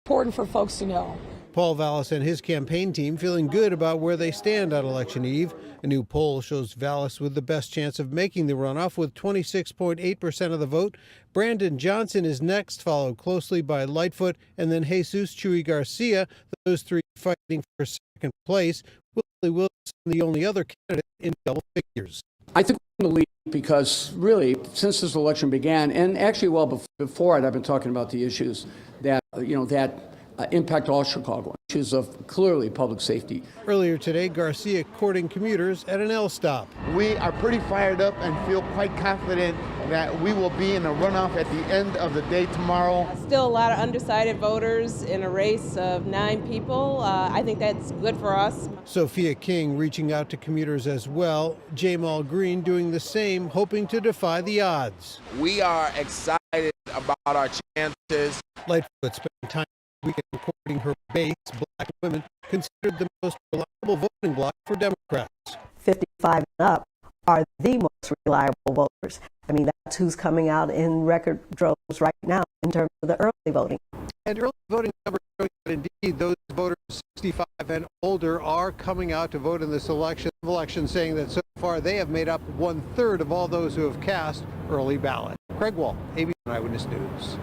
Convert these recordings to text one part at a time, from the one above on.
important for folks to know. Paul Vallis and his campaign team feeling good about where they stand on election eve. A new poll shows Vallis with the best chance of making the runoff with 26.8% of the vote. Brandon Johnson is next, followed closely by Lightfoot and then Jesus Chuy Garcia. Those three fighting for second place. Willie Wilson, the only other candidate in double figures. I think we're in the lead because really, since this election began, and actually well before it, I've been talking about the issues that, impact all Chicago, issues of clearly public safety. Earlier today, Garcia courting commuters at an L stop. We are pretty fired up and feel quite confident that we will be in a runoff at the end of the day tomorrow. Still a lot of undecided voters in a race of 9 people. I think that's good for us. Sophia King reaching out to commuters as well. Jamal Green doing the same, hoping to defy the odds. We are excited about our chances. Lightfoot spending time weekend courting her base, black women, considered the most reliable voting bloc for Democrats. 55 and up are the most reliable voters. I mean, that's who's coming out in record droves right now in terms of the early voting. And early voting numbers showing that indeed those voters 65 and older are coming out to vote in this election, saying that so far they have made up 1/3 of all those who have cast early ballot. Craig Wall, ABC7 Eyewitness News.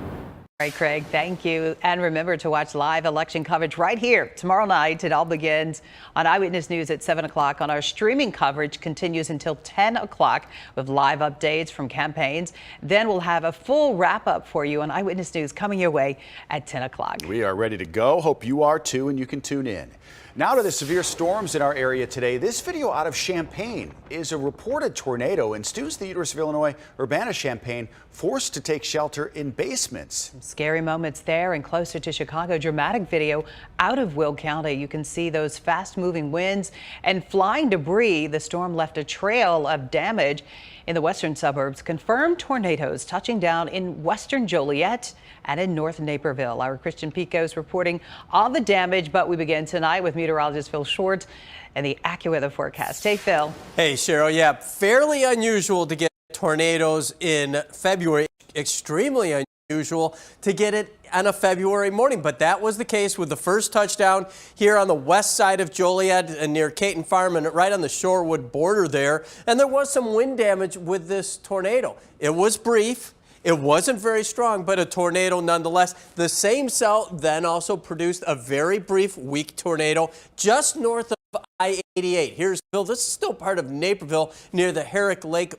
All right, Craig, thank you. And remember to watch live election coverage right here tomorrow night. It all begins on Eyewitness News at 7 o'clock. On our streaming coverage continues until 10 o'clock with live updates from campaigns. Then we'll have a full wrap up for you on Eyewitness News coming your way at 10 o'clock. We are ready to go. Hope you are too, and you can tune in. Now to the severe storms in our area today. This video out of Champaign is a reported tornado in Stu's the University of Illinois, Urbana-Champaign, forced to take shelter in basements. Some scary moments there and closer to Chicago. Dramatic video out of Will County. You can see those fast moving winds and flying debris. The storm left a trail of damage in the western suburbs. Confirmed tornadoes touching down in western Joliet and in North Naperville. Our Christian Pico's reporting all the damage, but we begin tonight with meteorologist Phil Short and the AccuWeather forecast. Hey, Phil. Hey, Cheryl. Yeah, fairly unusual to get tornadoes in February. Extremely unusual to get it on a February morning, but that was the case with the first touchdown here on the west side of Joliet and near Caton Farm and right on the Shorewood border there. And there was some wind damage with this tornado. It was brief. It wasn't very strong, but a tornado nonetheless. The same cell then also produced a very brief, weak tornado just north of I-88. Here's Bill. This is still part of Naperville near the Herrick Lake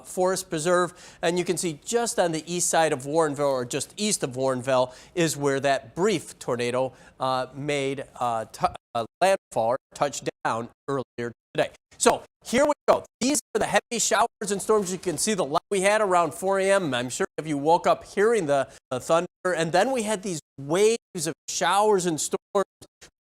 Forest Preserve. And you can see just on the east side of Warrenville, or just east of Warrenville, is where that brief tornado made landfall or touchdown earlier today. So here we go. These are the heavy showers and storms. You can see the light we had around 4 a.m. I'm sure if you woke up hearing the thunder. And then we had these waves of showers and storms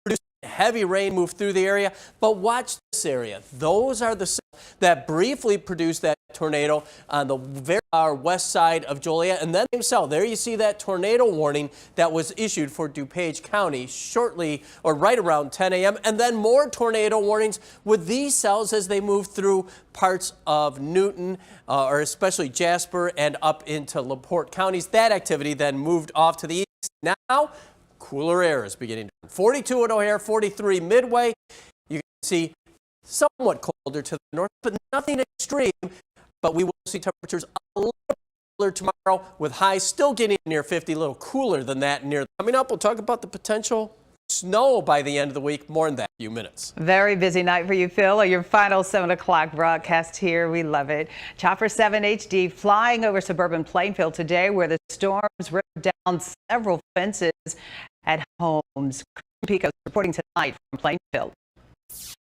producing heavy rain move through the area. But watch this area. Those are the cells that briefly produced that tornado on the very west side of Joliet. And then same cell. There you see that tornado warning that was issued for DuPage County shortly or right around 10 a.m. And then more tornado warnings with these cells as they move through parts of Newton or especially Jasper and up into LaPorte counties. That activity then moved off to the east. Now cooler air is beginning to 42 at O'Hare, 43 Midway. You can see somewhat colder to the north, but nothing extreme. But we will see temperatures a little cooler tomorrow with highs still getting near 50, a little cooler than that near. Coming up, we'll talk about the potential snow by the end of the week. More in that few minutes. Very busy night for you, Phil. Your final 7 o'clock broadcast here. We love it. Chopper 7 HD flying over suburban Plainfield today where the storms ripped down several fences at homes. Pico's reporting tonight from Plainfield.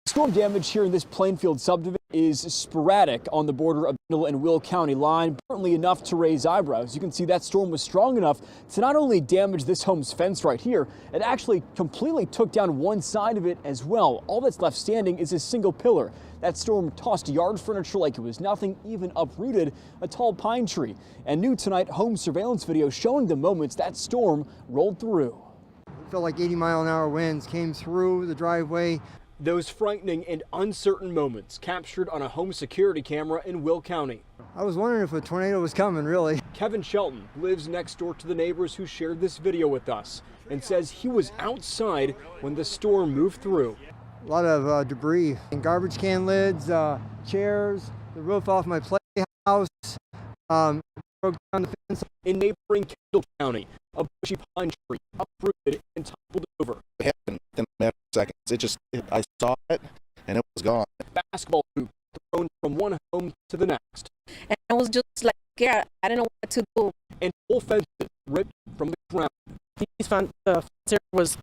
Storm damage here in this Plainfield subdivision is sporadic on the border of Kendall and Will County line, certainly enough to raise eyebrows. You can see that storm was strong enough to not only damage this home's fence right here, it actually completely took down one side of it as well. All that's left standing is a single pillar. That storm tossed yard furniture like it was nothing, even uprooted a tall pine tree. And new tonight, home surveillance video showing the moments that storm rolled through. It felt like 80-mile-an-hour winds came through the driveway. Those frightening and uncertain moments captured on a home security camera in Will County. I was wondering if a tornado was coming, really. Kevin Shelton lives next door to the neighbors who shared this video with us and says he was outside when the storm moved through. A lot of debris and garbage can lids, chairs, the roof off my playhouse, broke down the fence. In neighboring Kendall County, a bushy pine tree uprooted and toppled over. It happened in a matter of seconds. I saw it and it was gone. Basketball hoop thrown from one home to the next. And I was just like scared. I didn't know what to do. And whole fences ripped from the ground. The fence was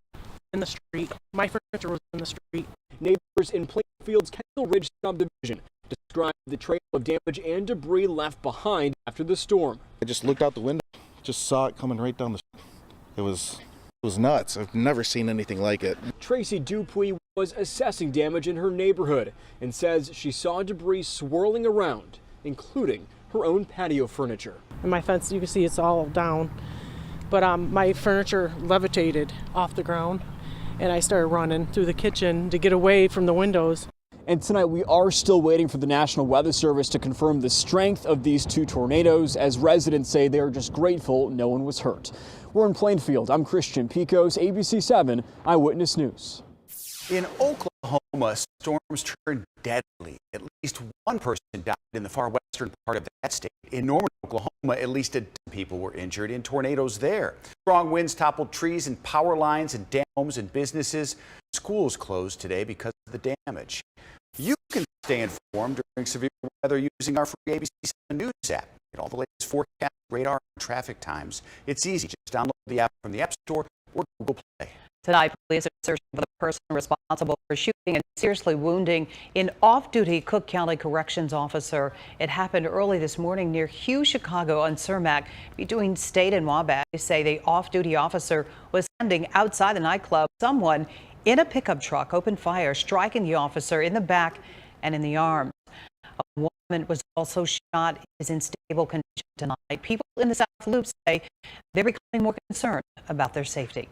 in the street. My furniture was in the street. Neighbors in Plainfield's Kendall Ridge subdivision described the trail of damage and debris left behind after the storm. I just looked out the window, just saw it coming right down the street. It was nuts. I've never seen anything like it. Tracy Dupuy was assessing damage in her neighborhood and says she saw debris swirling around, including her own patio furniture. And my fence, you can see it's all down. But my furniture levitated off the ground, and I started running through the kitchen to get away from the windows. And tonight we are still waiting for the National Weather Service to confirm the strength of these two tornadoes, as residents say they are just grateful no one was hurt. We're in Plainfield. I'm Christian Picos, ABC7 Eyewitness News. In Oklahoma, storms turned deadly. At least one person died in the far western part of that state. In Norman, Oklahoma, at least a dozen people were injured in tornadoes there. Strong winds toppled trees and power lines and damaged homes and businesses. Schools closed today because of the damage. You can stay informed during severe weather using our free ABC7 News app. Get all the latest forecast, radar, and traffic times. It's easy. Just download the app from the App Store or Google Play. Tonight, police are searching for the person responsible for shooting and seriously wounding an off-duty Cook County Corrections officer. It happened early this morning near Hughes, Chicago on Cermak between State and Wabash. They say the off-duty officer was standing outside the nightclub. Someone in a pickup truck opened fire, striking the officer in the back and in the arm. A woman was also shot, is in stable condition tonight. People in the South Loop say they're becoming more concerned about their safety.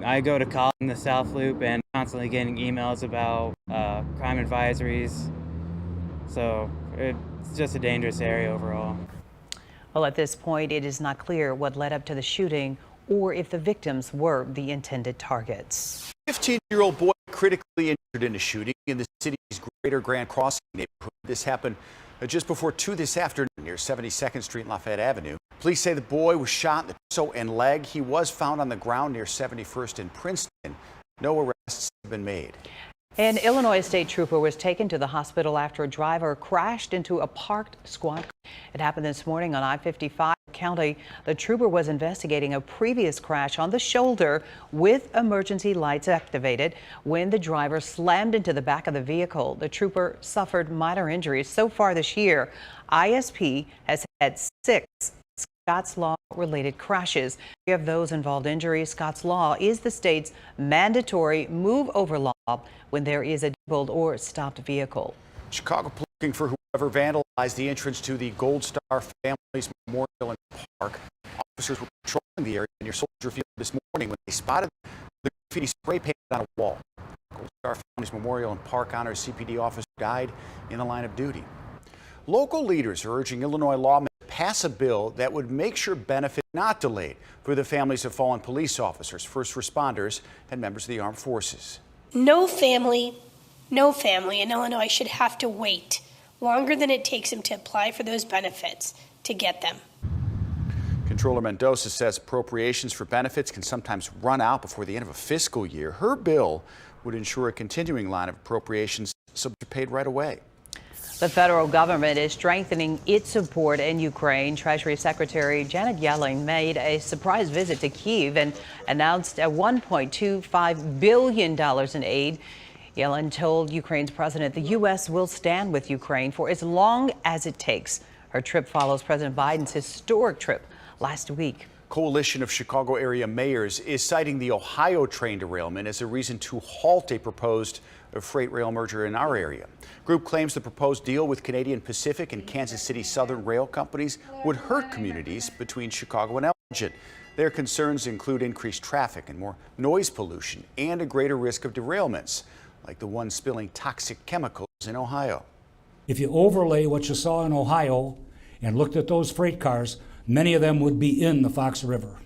I go to college in the South Loop and constantly getting emails about crime advisories. So it's just a dangerous area overall. Well, at this point, it is not clear what led up to the shooting or if the victims were the intended targets. 15-year-old boy critically injured in a shooting in the city's Greater Grand Crossing neighborhood. This happened just before 2 this afternoon near 72nd Street and Lafayette Avenue. Police say the boy was shot in the torso and leg. He was found on the ground near 71st and Princeton. No arrests have been made. An Illinois state trooper was taken to the hospital after a driver crashed into a parked squad car. It happened this morning on I-55 County. The trooper was investigating a previous crash on the shoulder with emergency lights activated when the driver slammed into the back of the vehicle. The trooper suffered minor injuries. So far this year, ISP has had 6 Scott's Law related crashes. We have those involved injuries. Scott's Law is the state's mandatory move over law when there is a disabled or stopped vehicle. Chicago looking for whoever vandalized the entrance to the Gold Star Families Memorial and Park. Officers were patrolling the area near Soldier Field this morning when they spotted the graffiti spray painted on a wall. Gold Star Families Memorial and Park honors CPD officer died in the line of duty. Local leaders are urging Illinois lawmakers to pass a bill that would make sure benefits not delayed for the families of fallen police officers, first responders, and members of the armed forces. No family in Illinois should have to wait longer than it takes them to apply for those benefits to get them. Controller Mendoza says appropriations for benefits can sometimes run out before the end of a fiscal year. Her bill would ensure a continuing line of appropriations so they're paid right away. The federal government is strengthening its support in Ukraine. Treasury Secretary Janet Yellen made a surprise visit to Kyiv and announced a $1.25 billion in aid. Yellen told Ukraine's president the U.S. will stand with Ukraine for as long as it takes. Her trip follows President Biden's historic trip last week. Coalition of Chicago area mayors is citing the Ohio train derailment as a reason to halt a proposed freight rail merger in our area. Group claims the proposed deal with Canadian Pacific and Kansas City Southern rail companies would hurt communities between Chicago and Elgin. Their concerns include increased traffic and more noise pollution and a greater risk of derailments. like the one spilling toxic chemicals in Ohio. If you overlay what you saw in Ohio and looked at those freight cars, many of them would be in the Fox River.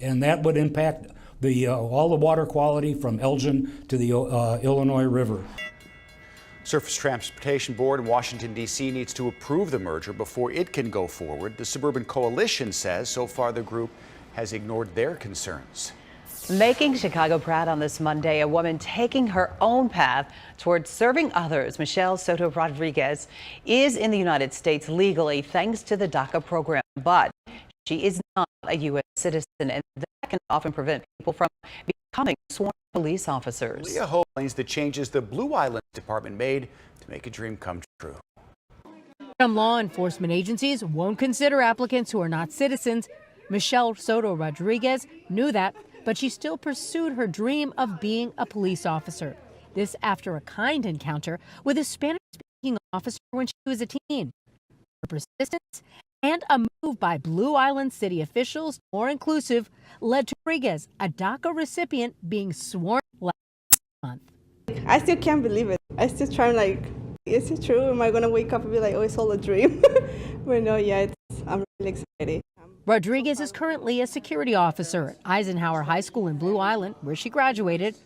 And that would impact all the water quality from Elgin to the Illinois River. Surface Transportation Board in Washington, D.C. needs to approve the merger before it can go forward. The Suburban Coalition says so far the group has ignored their concerns. Making Chicago proud on this Monday, a woman taking her own path towards serving others, Michelle Soto Rodriguez, is in the United States legally thanks to the DACA program, but she is not a U.S. citizen, and that can often prevent people from becoming sworn police officers. Leah Ho explains the changes the Blue Island Department made to make a dream come true. Some law enforcement agencies won't consider applicants who are not citizens. Michelle Soto Rodriguez knew that, but she still pursued her dream of being a police officer. This after a kind encounter with a Spanish-speaking officer when she was a teen. Her persistence and a move by Blue Island city officials, more inclusive, led to Rodriguez, a DACA recipient, being sworn last month. I still can't believe it. I still try like, is it true? Am I going to wake up and be like, oh, it's all a dream? But no, yeah, I'm really excited. Rodriguez is currently a security officer at Eisenhower High School in Blue Island, where she graduated.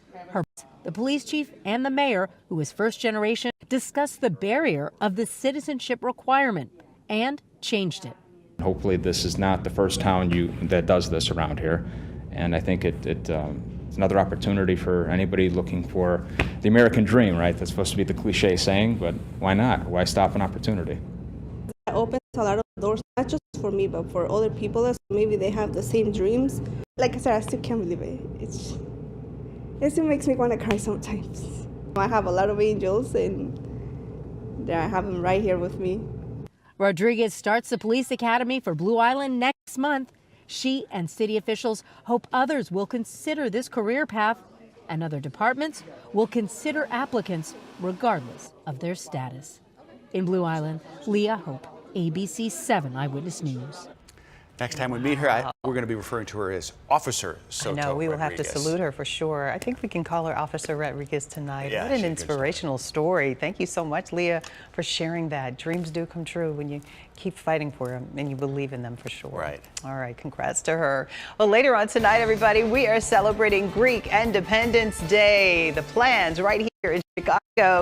The police chief and the mayor, who is first generation, discussed the barrier of the citizenship requirement and changed it. Hopefully this is not the first town that does this around here, and I think it's another opportunity for anybody looking for the American dream, right? That's supposed to be the cliche saying, but why not? Why stop an opportunity? It opens a lot of doors, not just for me, but for other people that maybe they have the same dreams. Like I said, I still can't believe it. It still makes me want to cry sometimes. I have a lot of angels, and I have them right here with me. Rodriguez starts the police academy for Blue Island next month. She and city officials hope others will consider this career path, and other departments will consider applicants regardless of their status. In Blue Island, Leah Hope, ABC7 Eyewitness News. Next time we meet her, we're going to be referring to her as Officer Soto I know, we will have to Rodriguez. salute her for sure. I think we can call her Officer Rodriguez tonight. Yeah, what an inspirational story. Thank you so much, Leah, for sharing that. Dreams do come true when you keep fighting for them and you believe in them for sure. Right. All right, congrats to her. Well, later on tonight, everybody, we are celebrating Greek Independence Day. The plans right here in Chicago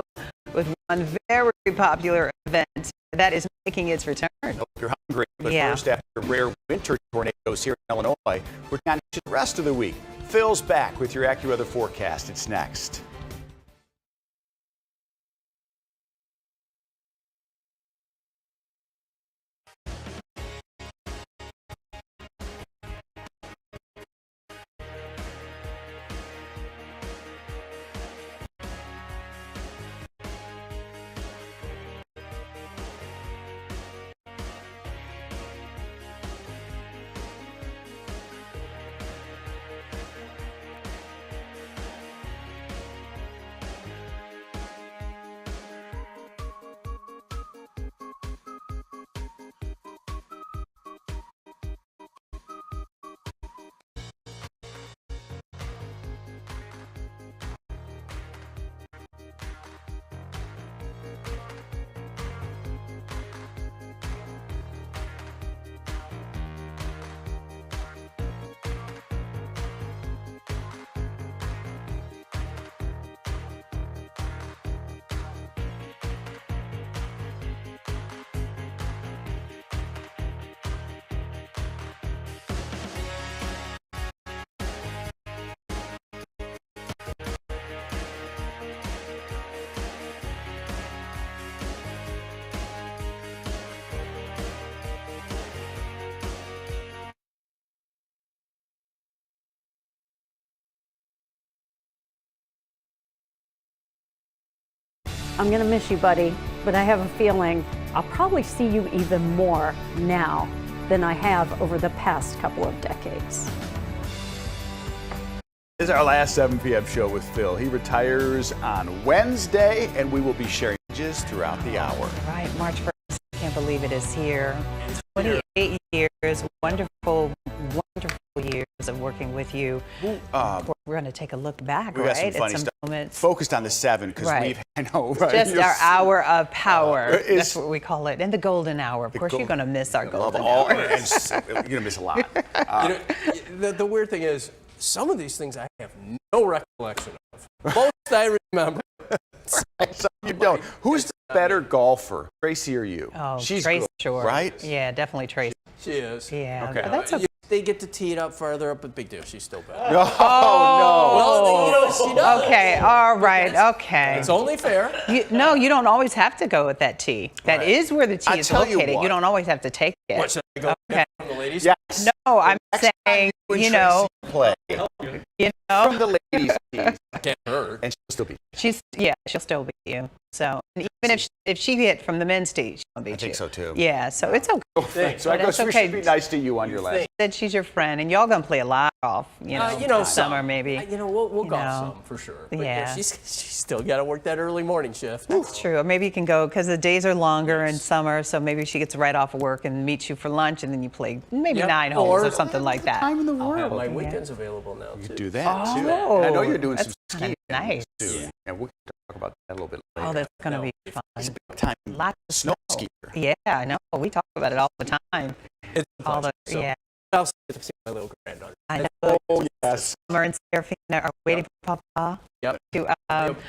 with one very popular event that is making its return. Hope you're hungry, but first, after rare winter tornadoes here in Illinois, we're down to the rest of the week. Phil's back with your AccuWeather forecast. It's next. I'm going to miss you, buddy, but I have a feeling I'll probably see you even more now than I have over the past couple of decades. This is our last 7 p.m. show with Phil. He retires on Wednesday, and we will be sharing images throughout the hour. Right, March 1st. Can't believe it is here. 28 years, wonderful, wonderful years of working with you. We're going to take a look back, We got some right? funny at some stuff. moments. Focused on the 7 because Right. we've, I know, right? Just our hour of power. It's- That's what we call it. And the golden hour. Of course, you're going to miss our golden all, hour. and you're going to miss a lot. The weird thing is, some of these things I have no recollection of. Most I remember. Some you don't. Who's the better golfer, Tracy or you? Oh, She's Tracy, good, sure. right? Yeah, definitely Tracy. She is. Yeah, Okay. but that's okay. They get to tee it up farther up, but big deal. She's still better. No, Well, she does. Okay, all right, okay. It's only fair. No, you don't always have to go with that tee. That is where the tee I is tell you located. what. You don't always have to take it. What, should I go Okay. from the ladies? Yes. No, I'm saying, When you know, Tracy play you know, from the ladies' tees, Can't hurt. and she'll still be. she'll still beat you. So and even if she hit from the men's tee, she'll beat you. I think so too. Yeah, so it's okay. So I But guess that's we okay. should be nice to you on your last. Said she's your friend, and y'all gonna play a lot of golf. You know, summer maybe. We'll You golf know. some for sure. But Yeah. she's still got to work that early morning shift. That's true. Or maybe you can go because the days are longer in summer, so maybe she gets right off of work and meets you for lunch, and then you play maybe 9 holes or something like that. Time in the I'll have world. my weekends available now You too. could do that too. Oh, And I know you're doing that's some kinda skiing nice. too. And we'll talk about that a little bit later. Oh, that's gonna be fun. He's a big time Lots of snow skier. Yeah, I know. We talk about it all the time. It's All the so yeah. I'll see my little granddaughter. I know. Oh yes. Summer and Serafina are waiting for Papa Yep. to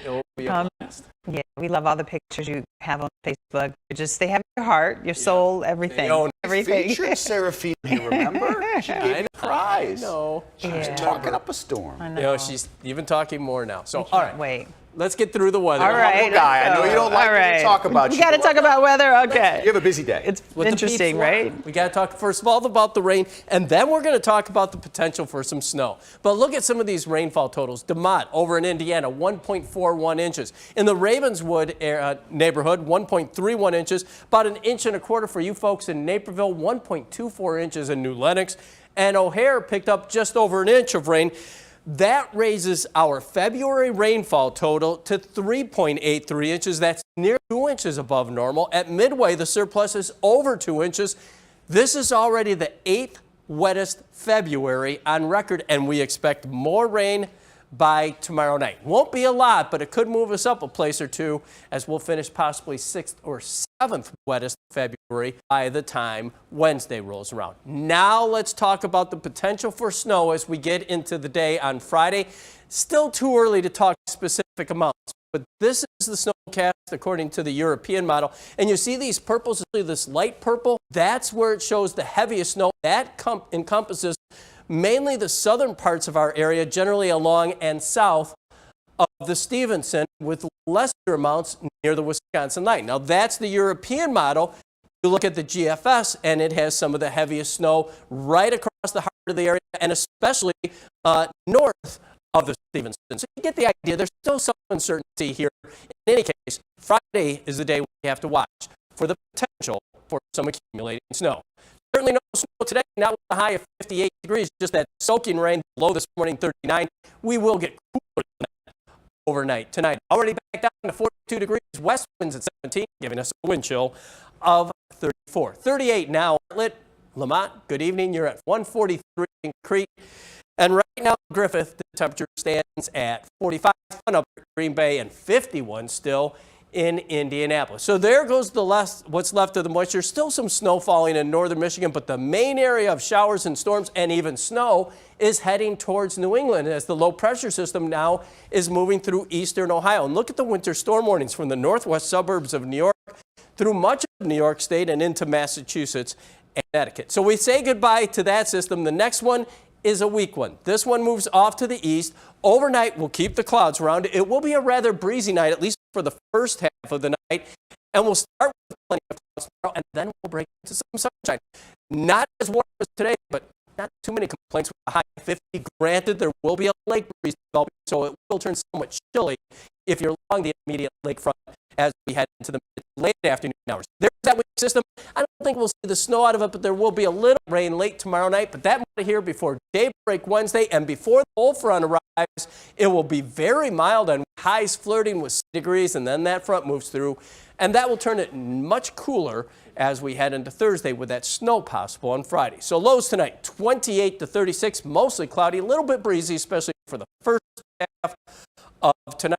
It'll be a come. blast. Yeah, we love all the pictures you have on Facebook. They have your heart, your soul, everything. own Everything. Featured Seraphine here, remember? She gave you a prize. I know. She was Yeah. talking up a storm. I You know. know, she's even talking more now. So, Can't all right, wait. let's get through the weather. All right. guy. I know you don't like All when we right. talk about We you. got to talk about weather. Okay. You have a busy day. It's With the interesting, peeps right? line. We got to talk first of all about the rain, and then we're going to talk about the potential for some snow. But look at some of these rainfall totals. DeMott over in Indiana, 1.41 inches. In the Ravenswood neighborhood, 1.31 inches. About 1.25 inches for you folks in Naperville, 1.24 inches in New Lenox. And O'Hare picked up just over 1 inch of rain. That raises our February rainfall total to 3.83 inches. That's near 2 inches above normal. At Midway, the surplus is over 2 inches. This is already the 8th wettest February on record, and we expect more rain by tomorrow night. Won't be a lot, but it could move us up a place or two as we'll finish possibly 6th or 7th wettest February by the time Wednesday rolls around. Now let's talk about the potential for snow as we get into the day on Friday. Still too early to talk specific amounts, but this is the snowcast according to the European model. And you see these purples, this light purple, that's where it shows the heaviest snow. That encompasses mainly the southern parts of our area, generally along and south of the Stevenson, with lesser amounts near the Wisconsin line. Now that's the European model. You look at the GFS and it has some of the heaviest snow right across the heart of the area and especially north of the Stevenson. So you get the idea. There's still some uncertainty here. In any case, Friday is the day we have to watch for the potential for some accumulating snow. Certainly no snow today, not with a high of 58 degrees, just that soaking rain below this morning, 39. We will get cooler overnight tonight. Already back down to 42 degrees, west winds at 17, giving us a wind chill of 34. 38 now, Outlet, Lamont, good evening. You're at 143 in Crete. And right now, Griffith, the temperature stands at 45, up at Green Bay, and 51 still in Indianapolis. So there goes what's left of the moisture. Still some snow falling in northern Michigan, but the main area of showers and storms and even snow is heading towards New England as the low pressure system now is moving through eastern Ohio. And look at the winter storm warnings from the northwest suburbs of New York through much of New York State and into Massachusetts and Connecticut. So we say goodbye to that system. The next one is a weak one. This one moves off to the east. Overnight, we'll keep the clouds around. It will be a rather breezy night, at least for the first half of the night. And we'll start with plenty of clouds tomorrow, and then we'll break into some sunshine. Not as warm as today, but not too many complaints with a high of 50. Granted, there will be a lake breeze developing, so it will turn somewhat chilly if you're along the immediate lakefront as we head into the late afternoon hours. There's that weak system. I don't think we'll see the snow out of it, but there will be a little rain late tomorrow night. But that might here before daybreak Wednesday, and before the cold front arrives, it will be very mild and highs flirting with 60 degrees, and then that front moves through, and that will turn it much cooler as we head into Thursday with that snow possible on Friday. So lows tonight, 28 to 36, mostly cloudy, a little bit breezy, especially for the first half of tonight.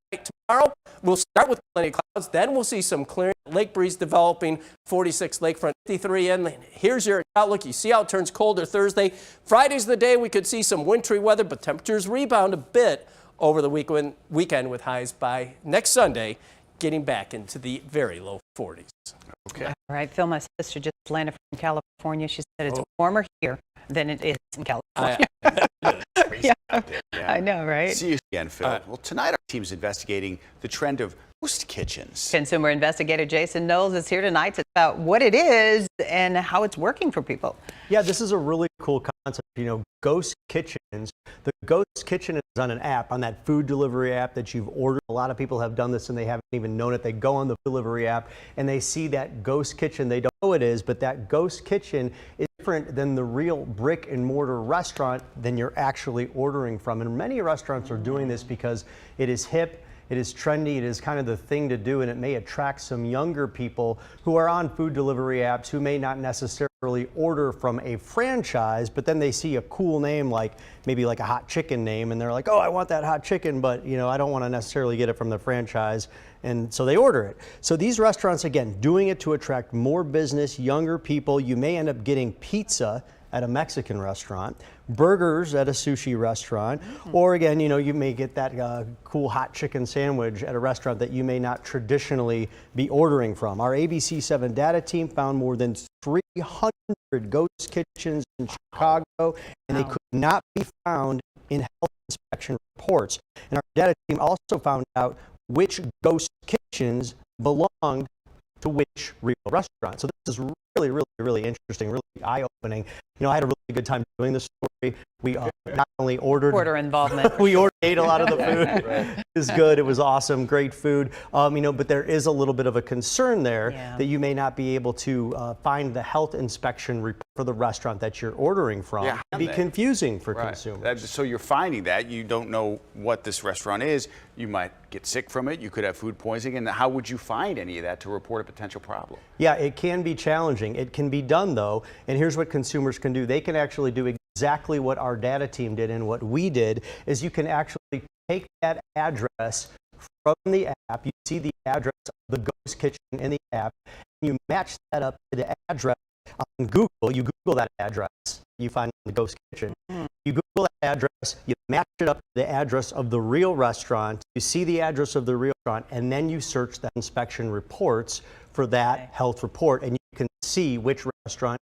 Tomorrow, we'll start with plenty of clouds, then we'll see some clearing, lake breeze developing, 46 lakefront, 53 in. Here's your outlook. You see how it turns colder Thursday. Friday's the day we could see some wintry weather, but temperatures rebound a bit over the weekend with highs by next Sunday, getting back into the very low 40s. Okay. All right, Phil, my sister just landed from California. She said it's warmer here than it is in California. Yeah. I know, right? See you again, Phil. Well, tonight our team's investigating the trend of ghost kitchens. Consumer investigator Jason Knowles is here tonight to talk about what it is and how it's working for people. Yeah, this is a really cool concept, you know, ghost kitchens. The ghost kitchen is on an app, on that food delivery app that you've ordered. A lot of people have done this and they haven't even known it. They go on the delivery app and they see that ghost kitchen. They don't know what it is, but that ghost kitchen is different than the real brick and mortar restaurant than you're actually ordering from. And many restaurants are doing this because it is hip, it is trendy, it is kind of the thing to do, and it may attract some younger people who are on food delivery apps who may not necessarily order from a franchise, but then they see a cool name like maybe like a hot chicken name and they're like, oh, I want that hot chicken, but you know, I don't want to necessarily get it from the franchise, and so they order it. So these restaurants, again, doing it to attract more business, younger people. You may end up getting pizza at a Mexican restaurant, burgers at a sushi restaurant, or again, you know, you may get that cool hot chicken sandwich at a restaurant that you may not traditionally be ordering from. Our ABC7 data team found more than 300 ghost kitchens in Chicago, and they could not be found in health inspection reports. And our data team also found out which ghost kitchens belonged to which real restaurant. So this is really interesting, really eye-opening. You know, I had a really good time doing this story. We not only order involvement. We ate a lot of the food. It was good. It was awesome. Great food. You know, but there is a little bit of a concern there that you may not be able to find the health inspection report for the restaurant that you're ordering from. Yeah, It'd be confusing for consumers. So you're finding that you don't know what this restaurant is. You might get sick from it. You could have food poisoning. And how would you find any of that to report a potential problem? Yeah, it can be challenging. It can be done though, and here's what consumers can do. They can actually do exactly what our data team did, and what we did is you can actually take that address from the app. You see the address of the ghost kitchen in the app, and you match that up to the address on Google. You Google that address, you find the ghost kitchen. You Google that address, you match it up to the address of the real restaurant, you see the address of the real restaurant, and then you search the inspection reports for that health report, and you can see which restaurant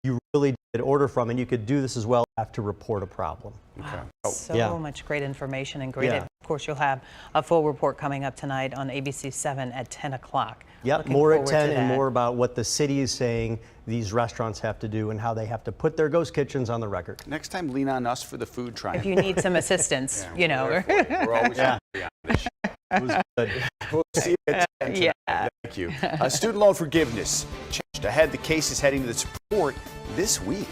you really did order from, and you could do this as well to report a problem. So much great information and great. Of course, you'll have a full report coming up tonight on ABC7 at 10 o'clock. Yep, more at 10 and more about what the city is saying these restaurants have to do and how they have to put their ghost kitchens on the record. Next time, lean on us for the food triangle. If you need some assistance, you know. We're always happy on this show. It was good. We'll see you at 10 tonight. Thank you. Student loan forgiveness changed ahead. The case is heading to the Supreme Court this week.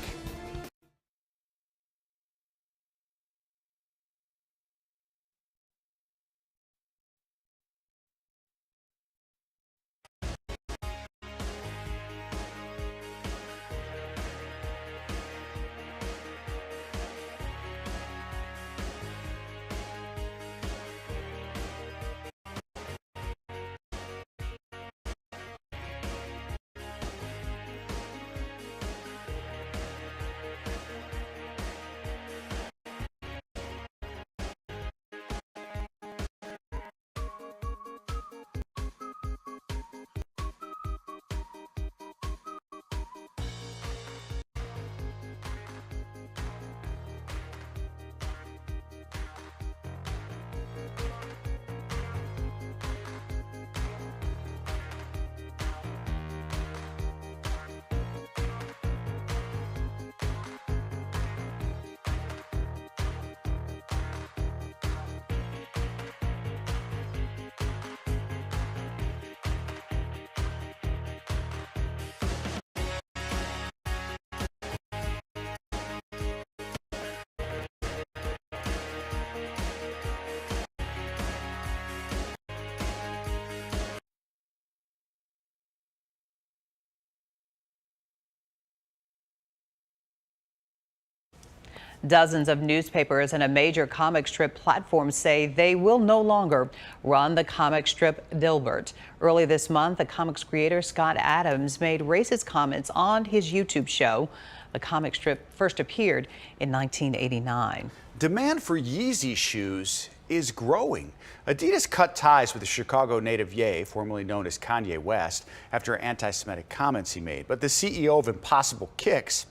Dozens of newspapers and a major comic strip platform say they will no longer run the comic strip Dilbert. Early this month, the comics creator Scott Adams made racist comments on his YouTube show. The comic strip first appeared in 1989. Demand for Yeezy shoes is growing. Adidas cut ties with the Chicago native Ye, formerly known as Kanye West, after anti-Semitic comments he made. But the CEO of Impossible Kicks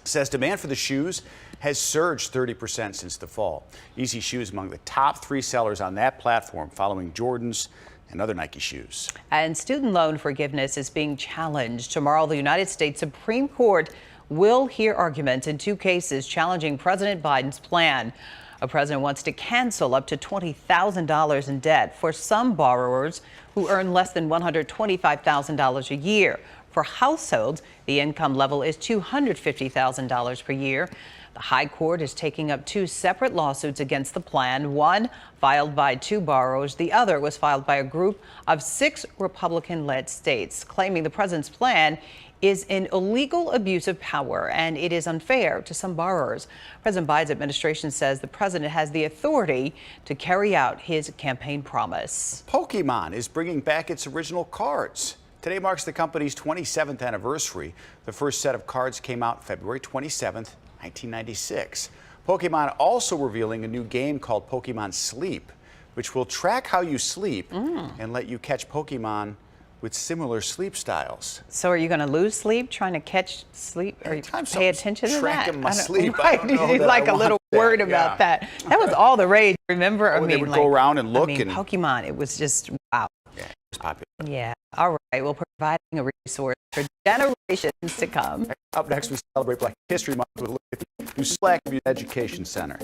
says demand for the shoes has surged 30% since the fall. Yeezy shoes among the top 3 sellers on that platform, following Jordans and other Nike shoes. And student loan forgiveness is being challenged. Tomorrow, the United States Supreme Court will hear arguments in 2 cases challenging President Biden's plan. A president wants to cancel up to $20,000 in debt for some borrowers who earn less than $125,000 a year. For households, the income level is $250,000 per year. The High Court is taking up 2 separate lawsuits against the plan, one filed by 2 borrowers. The other was filed by a group of 6 Republican-led states, claiming the president's plan is an illegal abuse of power and it is unfair to some borrowers. President Biden's administration says the president has the authority to carry out his campaign promise. Pokemon is bringing back its original cards. Today marks the company's 27th anniversary. The first set of cards came out February 27th, 1996. Pokemon also revealing a new game called Pokemon Sleep, which will track how you sleep and let you catch Pokemon with similar sleep styles. So are you going to lose sleep trying to catch sleep, or you pay attention to that? Tracking my sleep. Right. I don't know You'd that like I a little want word that. about that. That was all the rage, remember? They would go around and look. And Pokemon, it was just, wow. Yeah, it was popular. Yeah. All right. Well, providing a resource for generations to come. Up next, we celebrate Black History Month with a look at the new Slack Community Education Center.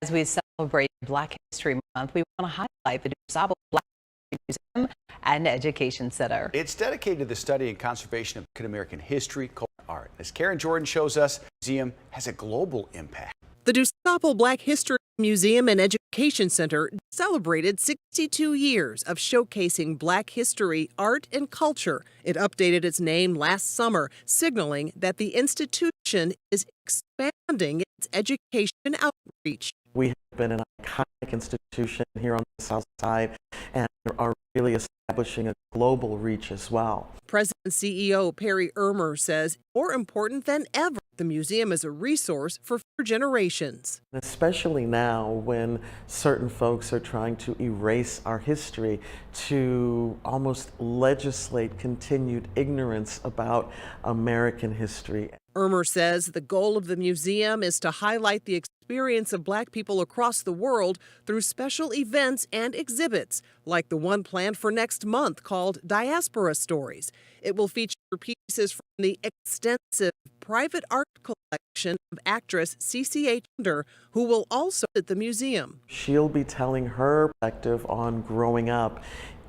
As we celebrate Black History Month, we want to highlight the DuSable Black History Museum and Education Center. It's dedicated to the study and conservation of African American history, culture, and art. As Karen Jordan shows us, the museum has a global impact. The DuSable Black History Museum and Education Center celebrated 62 years of showcasing Black history, art, and culture. It updated its name last summer, signaling that the institution is expanding its education outreach. We have been an iconic institution here on the South Side and are really establishing a global reach as well. President and CEO Perry Ermer says more important than ever, the museum is a resource for future generations. Especially now when certain folks are trying to erase our history, to almost legislate continued ignorance about American history. Ermer says the goal of the museum is to highlight the experience of Black people across the world through special events and exhibits, like the one planned for next month called Diaspora Stories. It will feature pieces from the extensive private art collection of actress CeCe Hunter, who will also at the museum. She'll be telling her perspective on growing up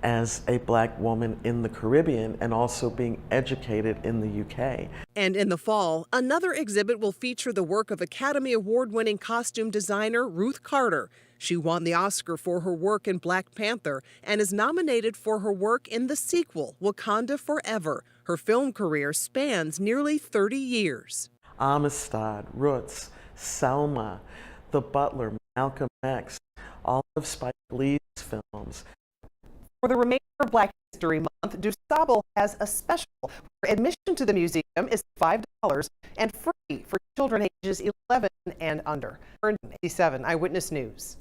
as a black woman in the Caribbean and also being educated in the UK. And in the fall, another exhibit will feature the work of Academy Award-winning costume designer Ruth Carter. She won the Oscar for her work in Black Panther and is nominated for her work in the sequel, Wakanda Forever. Her film career spans nearly 30 years. Amistad, Roots, Selma, The Butler, Malcolm X, all of Spike Lee's films. For the remainder of Black History Month, DuSable has a special where admission to the museum is $5 and free for children ages 11 and under. ABC7 Eyewitness News.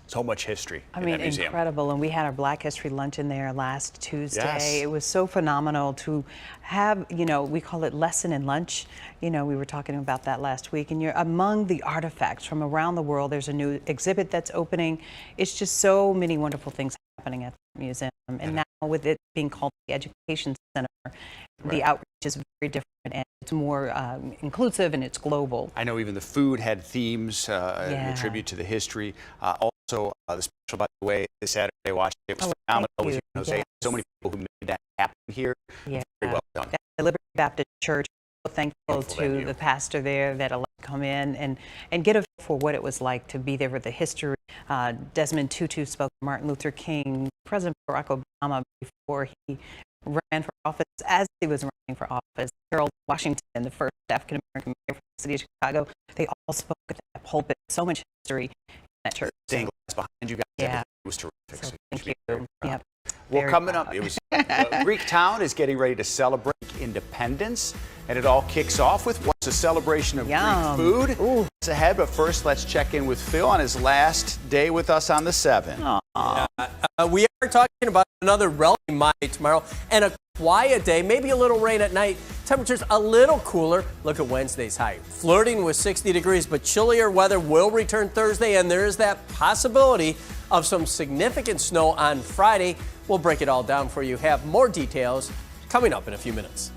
So much history I in mean, that museum. incredible. And we had our Black History Luncheon there last Tuesday. Yes. It was so phenomenal to have, you know, we call it lesson and lunch. You know, we were talking about that last week. And you're among the artifacts from around the world. There's a new exhibit that's opening. It's just so many wonderful things happening at the museum. And now with it being called the Education Center, the outreach is very different and it's more inclusive and it's global. I know even the food had themes, a tribute to the history. Also, the special, by the way, this Saturday, I watched it. It was phenomenal with Jose. So many people who made that happen here. Yeah. Very well done. The Liberty Baptist Church, so thankful to venue. the pastor there that allowed to come in and get a feel for what it was like to be there with the history. Desmond Tutu spoke to Martin Luther King, President Barack Obama before he ran for office, as he was running for office. Harold Washington, the first African-American mayor for the city of Chicago, they all spoke at that pulpit. So much history in that church. Stained glass behind you guys. Yeah. It was terrific. So So thank you should be you. very proud. Yep. Well, Very coming proud. up, it was Greek Town is getting ready to celebrate independence, and it all kicks off with what's a celebration of Yum. Greek food. It's ahead, but first, let's check in with Phil on his last day with us on the 7. We are talking about another relatively mild tomorrow and a quiet day, maybe a little rain at night. Temperatures a little cooler. Look at Wednesday's high. Flirting with 60 degrees, but chillier weather will return Thursday, and there is that possibility of some significant snow on Friday. We'll break it all down for you. Have more details coming up in a few minutes.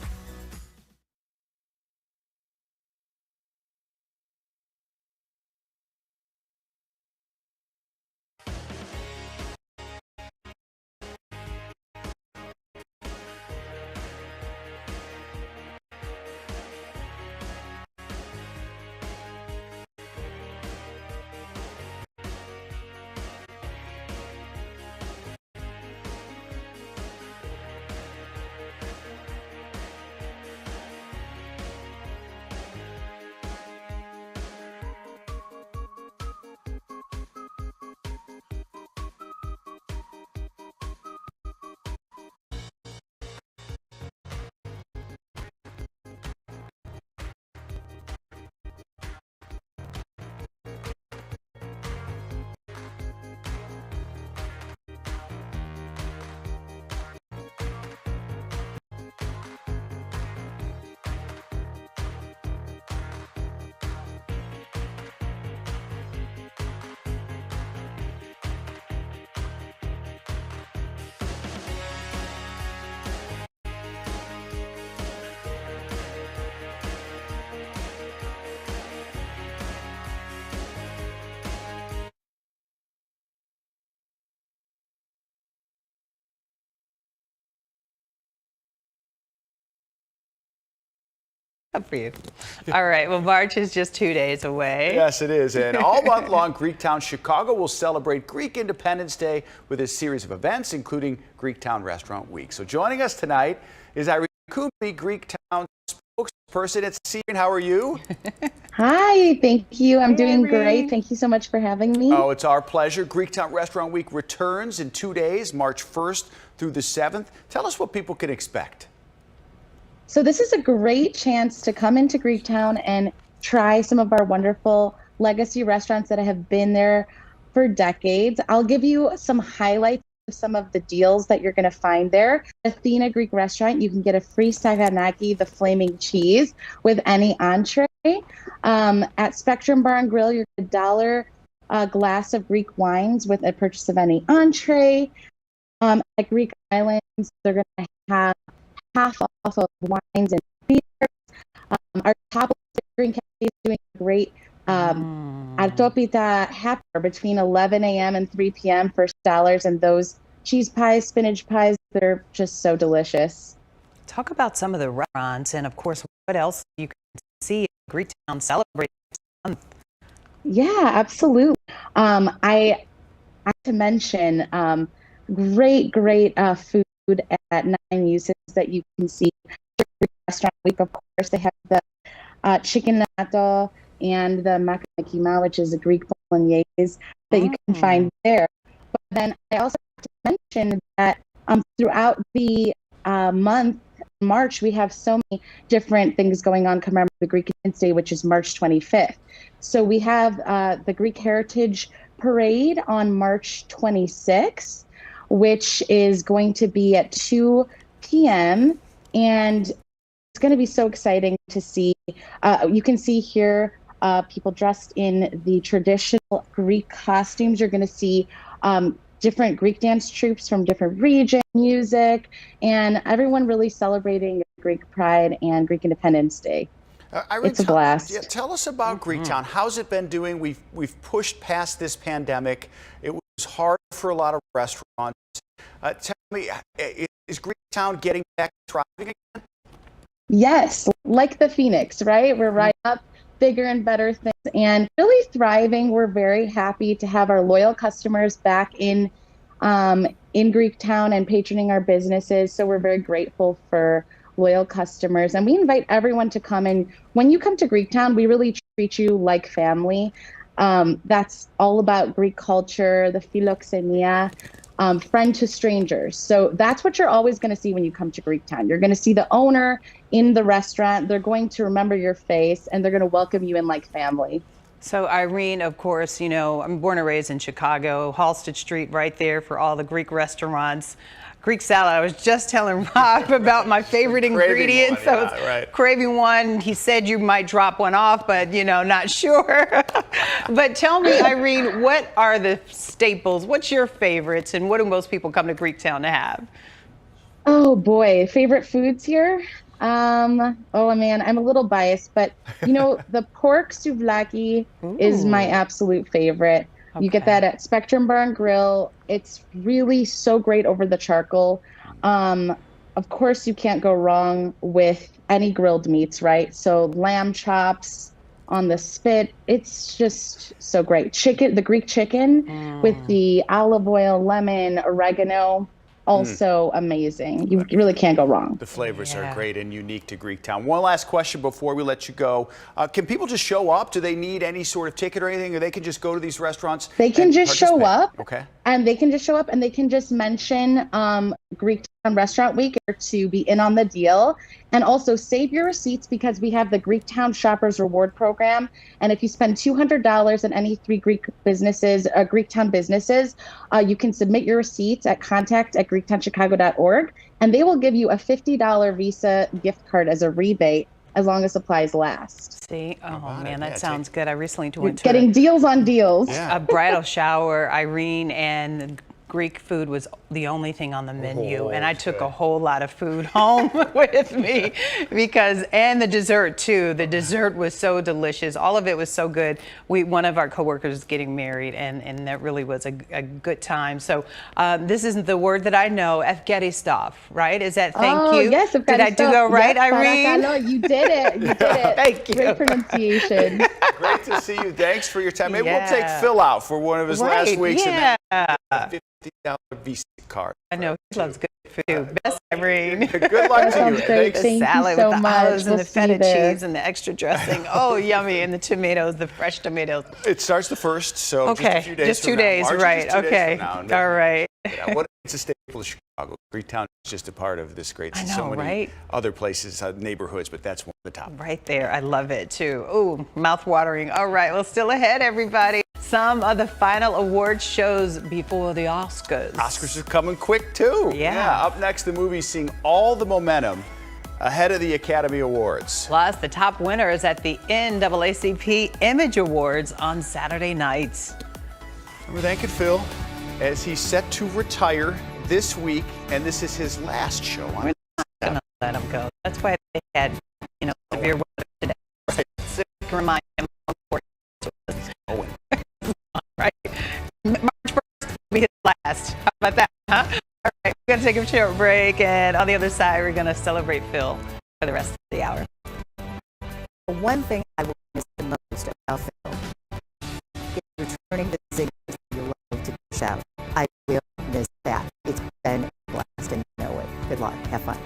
Up for you. All right. Well, March is just 2 days away. Yes, it is. And all month long, Greektown, Chicago will celebrate Greek Independence Day with a series of events, including Greektown Restaurant Week. So joining us tonight is Irene Kumbi, Greektown spokesperson at CN. How are you? Hi, thank you. I'm doing great. Thank you so much for having me. Oh, it's our pleasure. Greektown Restaurant Week returns in 2 days, March 1st through the 7th. Tell us what people can expect. So this is a great chance to come into Greektown and try some of our wonderful legacy restaurants that have been there for decades. I'll give you some highlights of some of the deals that you're going to find there. Athena Greek Restaurant, you can get a free saganaki, the flaming cheese, with any entree. At Spectrum Bar and Grill, you're going to $1 glass of Greek wines with a purchase of any entree. At Greek Islands, they're going to have half off of wines and beers. Our top green cafe is doing a great Artopita Happer between 11 a.m. and 3 p.m. for $1, and those cheese pies, spinach pies. They're just so delicious. Talk about some of the restaurants and, of course, what else you can see in Greektown celebrating this month. Yeah, absolutely. I have to mention great food at Nine Muses that you can see during Restaurant Week. Of course, they have the chicken natto and the makimakima, which is a Greek bolognese that you can find there. But then I also have to mention that throughout the month, March, we have so many different things going on commemorating the Greek Independence Day, which is March 25th. So we have the Greek Heritage Parade on March 26th, which is going to be at 2 p.m. And it's going to be so exciting to see. You can see here people dressed in the traditional Greek costumes. You're going to see different Greek dance troupes from different regions, music, and everyone really celebrating Greek pride and Greek Independence Day. Irene, it's a blast. Tell us about Greektown. How's it been doing? We've pushed past this pandemic. It was hard for a lot of restaurants. Tell me, is Greektown getting back to thriving again? Yes, like the Phoenix, right? We're right up, bigger and better things, and really thriving. We're very happy to have our loyal customers back in Greektown and patroning our businesses. So we're very grateful for loyal customers, and we invite everyone to come. And when you come to Greektown, we really treat you like family. That's all about Greek culture, the philoxenia, friend to strangers. So that's what you're always going to see when you come to Greektown. You're going to see the owner in the restaurant. They're going to remember your face, and they're going to welcome you in like family. So Irene, of course, you know, I'm born and raised in Chicago, Halsted Street right there for all the Greek restaurants. Greek salad, I was just telling Rob about my favorite ingredients. One, yeah, right. Craving one. He said you might drop one off, but, you know, not sure. But tell me, Irene, what are the staples? What's your favorites, and what do most people come to Greektown to have? Oh, boy. Favorite foods here? Oh, man, I'm a little biased, but, you know, the pork souvlaki is my absolute favorite. Okay. You get that at Spectrum Bar and Grill. It's really so great over the charcoal. Of course, you can't go wrong with any grilled meats, right? So lamb chops on the spit. It's just so great. Chicken, the Greek chicken with the olive oil, lemon, oregano. Also amazing. You really can't go wrong. The flavors are great and unique to Greektown. One last question before we let you go. Can people just show up? Do they need any sort of ticket or anything, or they can just go to these restaurants? They can just show up. Okay. And they can just show up, and they can just mention Greektown Restaurant Week to be in on the deal. And also save your receipts, because we have the Greektown Shoppers Reward Program. And if you spend $200 in any 3 Greek businesses, Greektown businesses, you can submit your receipts at contact@greektownchicago.org, and they will give you a $50 Visa gift card as a rebate, as long as supplies last. See, man, that sounds good. I recently went to getting deals on deals. A bridal shower, Irene, and Greek food was the only thing on the menu, and I took a whole lot of food home with me and the dessert too. The dessert was so delicious. All of it was so good. One of our coworkers is getting married, and that really was a good time. So this isn't the word that I know, Efgeristav, right? Is that thank you? Yes, Did I do that right, Irene? Parakalo, you did it. You did it. Thank you. Great pronunciation. Great to see you. Thanks for your time. Maybe we'll take Phil out for one of his last weeks. Yeah. And then $50 Visa card. I know he loves good food. Best, Irene. Good luck to you. Thank you salad so with the much. olives and We'll the feta see you there. cheese and the extra dressing. Oh, yummy. And the tomatoes, the fresh tomatoes. It starts the 1st, so Okay. just a few days Just 2 from now. days, March is right. just 2 days Okay. from now. All right. Yeah, it's a staple of Chicago. Greektown is just a part of this great. I know, so many right? other places, neighborhoods, but that's one of the top. Right there. I love it too. Ooh, mouth-watering. All right. Well, still ahead, everybody. Some of the final awards shows before the Oscars. Oscars are coming quick too. Yeah. Up next, the movie seeing all the momentum ahead of the Academy Awards. Plus, the top winners at the NAACP Image Awards on Saturday nights. And we're thanking Phil as he's set to retire this week, and this is his last show on it. Gonna let him go. That's why they had, severe weather today. So we can remind him how important it was. Right. March 1st will be his last. How about that? All right, we're going to take a short break, and on the other side, we're going to celebrate Phil for the rest of the hour. One thing I will miss the most about Phil is returning the singers you love to dish out. I will miss that. It's been a blast, and you know it. Good luck. Have fun.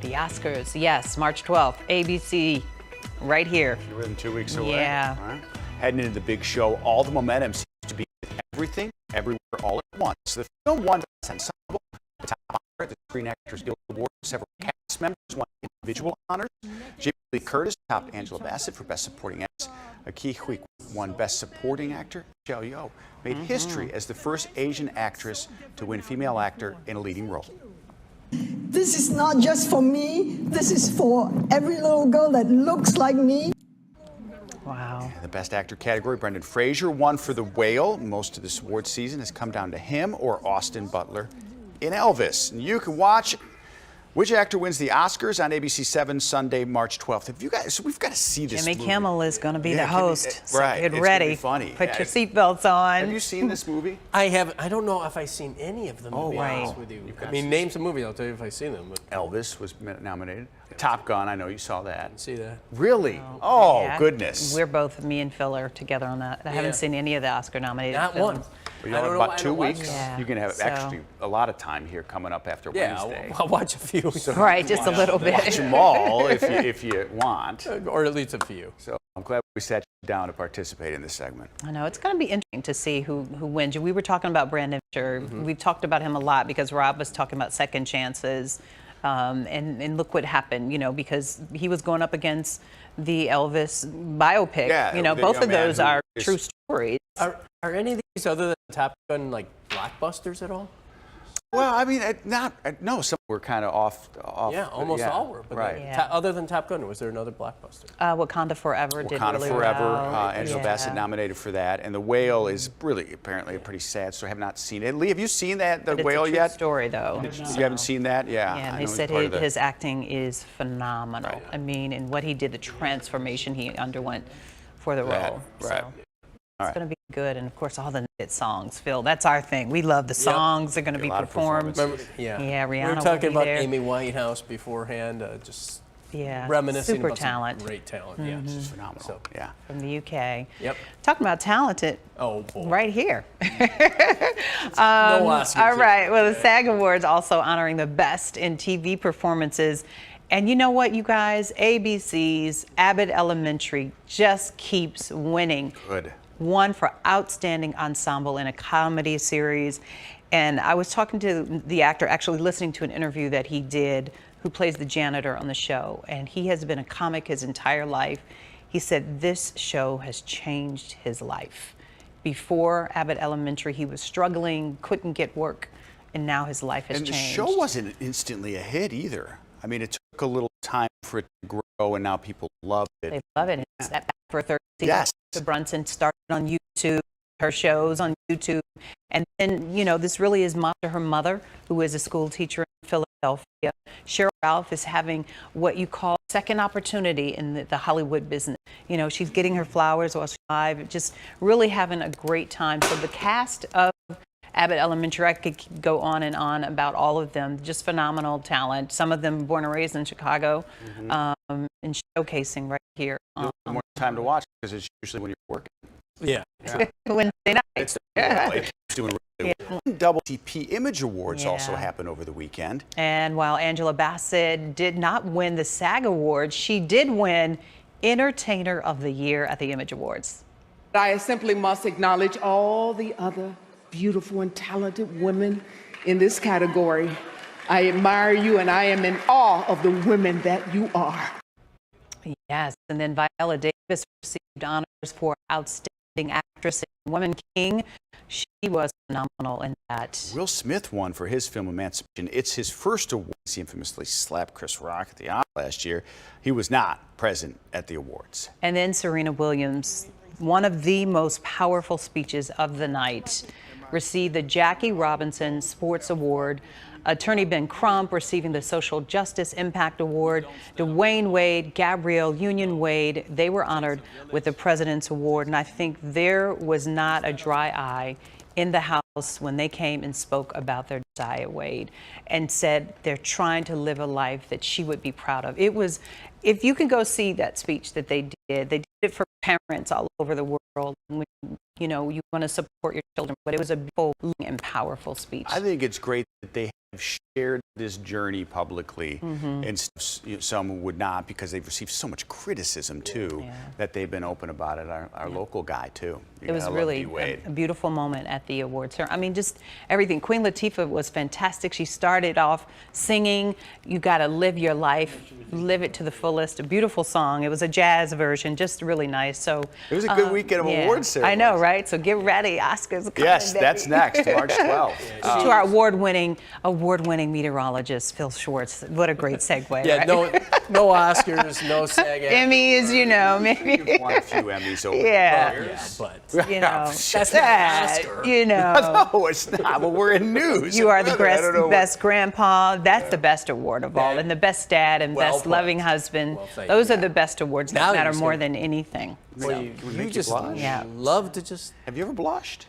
The Oscars, yes, March 12th, ABC, right here. Fewer than 2 weeks away. Yeah. All right. Heading into the big show, all the momentum seems to be with everything, everywhere, all at once. The film won Best Ensemble, the top honor at the Screen Actors Guild Award. Several cast members won individual honors. Jamie Lee Curtis topped Angela Bassett for Best Supporting Actress. Aki Hui won Best Supporting Actor. Michelle Yeoh made history as the first Asian actress to win Female Actor in a Leading Role. This is not just for me. This is for every little girl that looks like me. Wow. In the Best Actor category, Brendan Fraser won for The Whale. Most of this award season has come down to him or Austin Butler in Elvis. And you can watch which actor wins the Oscars on ABC7 Sunday, March 12th. Have you guys? So we've got to see this Jimmy movie. Kimmel is going to be the host. So right. get It's ready. Gonna be funny. Put your seatbelts on. Have you seen this movie? I have. I don't know if I've seen any of them. Oh, to be wow. honest with you. You've got I mean, to name some movies. I'll tell you if I've seen them. But Elvis was nominated. Top Gun, I know you saw that. didn't see that. Really? Oh, Yeah. goodness. We're both, me and Phil are together on that. I haven't seen any of the Oscar-nominated Not films. one. Well, you I have don't know why about I 2 don't watch weeks. them. You can have So- actually a lot of time here coming up after Yeah, Wednesday. I'll watch a few. Right, just a little bit. Watch them all if you want. Or at least a few. So I'm glad we sat you down to participate in this segment. I know, it's going to be interesting to see who wins. We were talking about Brandon Fisher. We've talked about him a lot because Rob was talking about second chances. And look what happened, because he was going up against the Elvis biopic. Yeah, the both young of man those who are is- true stories. Are any of these other than Top Gun like blockbusters at all? Well, I mean, no, some were kind of off. Yeah, almost all were. But right. Yeah. Other than Top Gun, was there another blockbuster? Wakanda Forever did Wakanda really Forever, well. Angela Bassett nominated for that, and The Whale is really apparently a pretty sad story. I have not seen it. Lee, have you seen that, The But Whale it's a true yet? story, though. You haven't seen that? Yeah. Yeah, I they know said he's part of the- his acting is phenomenal. Right. I mean, and what he did, the transformation he underwent for the role. Right. So it's going to be good. And of course, all the hit songs, Phil, that's our thing. We love the songs. They're going to be performed. Remember, yeah, Yeah, Rihanna We were will talking be about there. Amy Winehouse beforehand, just Yeah, reminiscing super about talent. Some great talent. Yeah, She's phenomenal. So, yeah. From the UK. Yep. Talking about talented. Oh, boy. Right here. No Oscars all right. yet. Well, the SAG Awards also honoring the best in TV performances. And you know what, you guys? ABC's Abbott Elementary just keeps winning. Good. Won for Outstanding Ensemble in a Comedy Series. And I was talking to the actor, actually listening to an interview that he did, who plays the janitor on the show. And he has been a comic his entire life. He said this show has changed his life. Before Abbott Elementary, he was struggling, couldn't get work, and now his life has And the changed. show wasn't instantly a hit either. I mean, it took a little time for it to grow, and now people love it. They love it. It's back for a third season. Yes. The Brunson started on YouTube. her shows on YouTube. And then, you know, this really is modeled to her mother, who is a school teacher in Philadelphia. Cheryl Ralph is having what you call second opportunity in the Hollywood business. You know, she's getting her flowers while she's alive, just really having a great time. So the cast of Abbott Elementary, I could go on and on about all of them. Just phenomenal talent. Some of them born and raised in Chicago, and showcasing right here. More time to watch because it's usually when you're working. Yeah. Wednesday night. It's doing really well. Double TP Image Awards also happened over the weekend. And while Angela Bassett did not win the SAG Awards, she did win Entertainer of the Year at the Image Awards. I simply must acknowledge all the other beautiful and talented women in this category. I admire you and I am in awe of the women that you are. Yes, and then Viola Davis received honors for Outstanding Actress in Woman King. She was phenomenal in that. Will Smith won for his film Emancipation. It's his first award. He infamously slapped Chris Rock at the Oscars last year. He was not present at the awards. And then Serena Williams, one of the most powerful speeches of the night, received the Jackie Robinson Sports Award. Attorney Ben Crump receiving the Social Justice Impact Award. Dwayne Wade, Gabrielle Union Wade, they were honored with the President's Award. And I think there was not a dry eye in the House when they came and spoke about their Josiah Wade and said they're trying to live a life that she would be proud of. It was, if you can go see that speech that they did it for parents all over the world. When, you know, you want to support your children, but it was a beautiful and powerful speech. I think it's great that they have shared this journey publicly, and some would not because they've received so much criticism too, that they've been open about it. Our local guy too. It was really a beautiful moment at the awards. I mean, just everything. Queen Latifah was fantastic. She started off singing, "You Gotta Live Your Life, Live It to the Fullest." A beautiful song. It was a jazz version, just really nice. So it was a good weekend of awards ceremony. I know, right? So get ready, Oscars are coming, yes, baby. That's next, March 12th. To our award-winning meteorologist, Phil Schwartz. What a great segue. Yeah, right? no Oscars, no SAG. Emmys, you know, maybe. You've won a few Emmys over the years. But you know, that's not an Oscar. You know. No, it's not. But we're in news. You are the best grandpa. That's the best award of all, and the best dad and best loving husband. Those are the best awards that matter more than anything. Well, you just love to just. Have you ever blushed?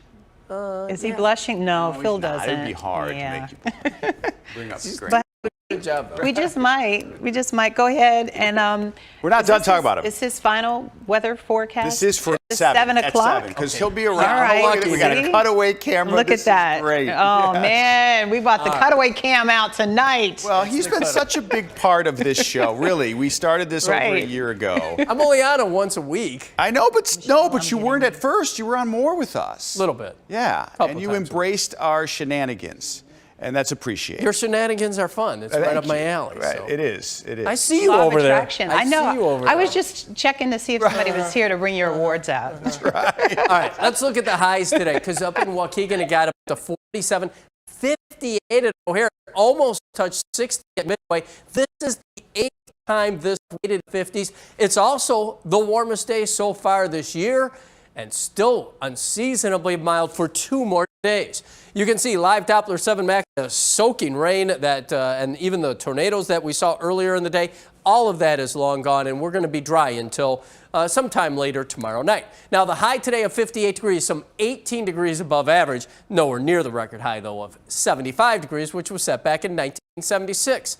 Is he blushing? No, Phil doesn't. It would be hard to make you bring up the great. Good job. We just might. Go ahead and we're not done talking about him. Is his final weather forecast? This is for 7 o'clock because he'll be around. All right. We got a cutaway camera. Look at that. Great. Oh man, we brought the cutaway cam out tonight. Well, he's been such a big part of this show. Really, we started this over a year ago. I'm only on it once a week. I know, but you weren't at first. You were on more with us. A little bit. Yeah, and you embraced our shenanigans. And that's appreciated. Your shenanigans are fun. It's right up my alley. Right, so. it is. It is. I see you over there. I know. I was just checking to see if somebody was here to bring your awards out. That's right. All right, let's look at the highs today, because up in Waukegan, it got up to 47, 58 at O'Hare, almost touched 60 at Midway. This is the 8th time this weighted 50s. It's also the warmest day so far this year, and still unseasonably mild for 2 more days. You can see live Doppler 7 Max, the soaking rain that and even the tornadoes that we saw earlier in the day. All of that is long gone, and we're going to be dry until sometime later tomorrow night. Now, the high today of 58 degrees, some 18 degrees above average, nowhere near the record high, though, of 75 degrees, which was set back in 1976.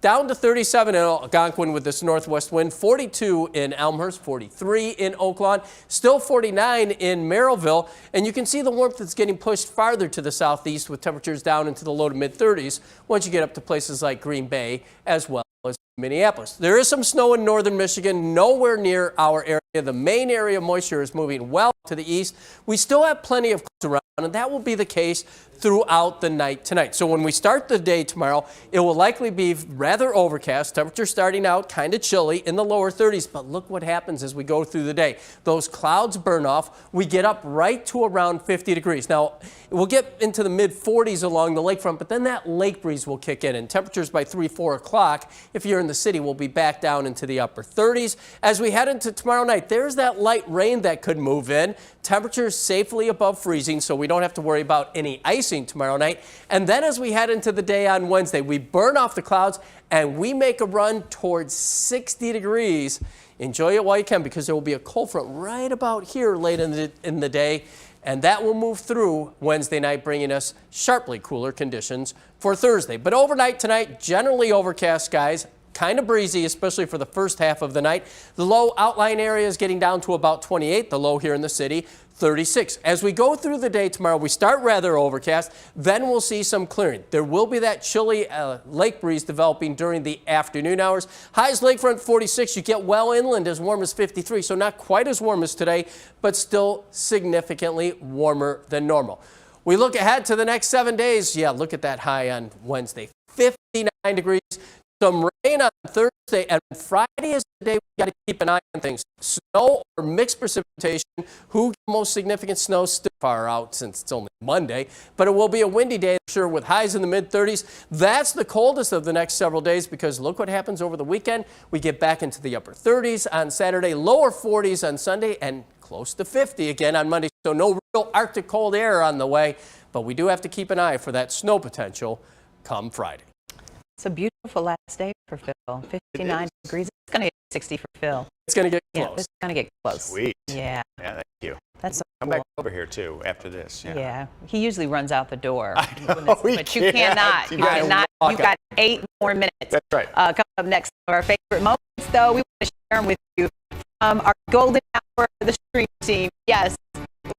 Down to 37 in Algonquin with this northwest wind, 42 in Elmhurst, 43 in Oaklawn, still 49 in Merrillville. And you can see the warmth that's getting pushed farther to the southeast with temperatures down into the low to mid 30s once you get up to places like Green Bay as well as Minneapolis. There is some snow in northern Michigan, nowhere near our area. The main area of moisture is moving well to the east. We still have plenty of clouds around, and that will be the case throughout the night tonight. So when we start the day tomorrow, it will likely be rather overcast. Temperature starting out kind of chilly in the lower 30s, but look what happens as we go through the day. Those clouds burn off. We get up right to around 50 degrees. Now, we'll get into the mid 40s along the lakefront, but then that lake breeze will kick in, and temperatures by 3, 4 o'clock, if you're in in the city will be back down into the upper 30s. As we head into tomorrow night, there's that light rain that could move in. Temperatures safely above freezing, so we don't have to worry about any icing tomorrow night. And then as we head into the day on Wednesday, we burn off the clouds and we make a run towards 60 degrees. Enjoy it while you can, because there will be a cold front right about here late in the day. And that will move through Wednesday night, bringing us sharply cooler conditions for Thursday. But overnight tonight, generally overcast skies, kind of breezy, especially for the first half of the night. The low outlying area is getting down to about 28, the low here in the city, 36. As we go through the day tomorrow, we start rather overcast, then we'll see some clearing. There will be that chilly lake breeze developing during the afternoon hours. Highs lakefront 46, you get well inland as warm as 53, so not quite as warm as today, but still significantly warmer than normal. We look ahead to the next 7 days. Yeah, look at that high on Wednesday, 59 degrees. Some rain on Thursday, and Friday is the day we got to keep an eye on things. Snow or mixed precipitation. Who gets most significant snow still far out since it's only Monday, but it will be a windy day, sure, with highs in the mid-30s. That's the coldest of the next several days, because look what happens over the weekend. We get back into the upper 30s on Saturday, lower 40s on Sunday, and close to 50 again on Monday. So no real Arctic cold air on the way, but we do have to keep an eye for that snow potential come Friday. It's a beautiful last day for Phil. 59 degrees. It's going to get 60 for Phil. It's going to get close. Yeah, it's going to get close. Sweet. Yeah. Yeah, thank you. That's so Come cool. back over here, too, after this. Yeah. He usually runs out the door. I know, but you cannot. You cannot. You've got 8 more minutes. That's right. Coming up next, our favorite moments, though, we want to share them with you. Our golden hour of the stream team. Yes.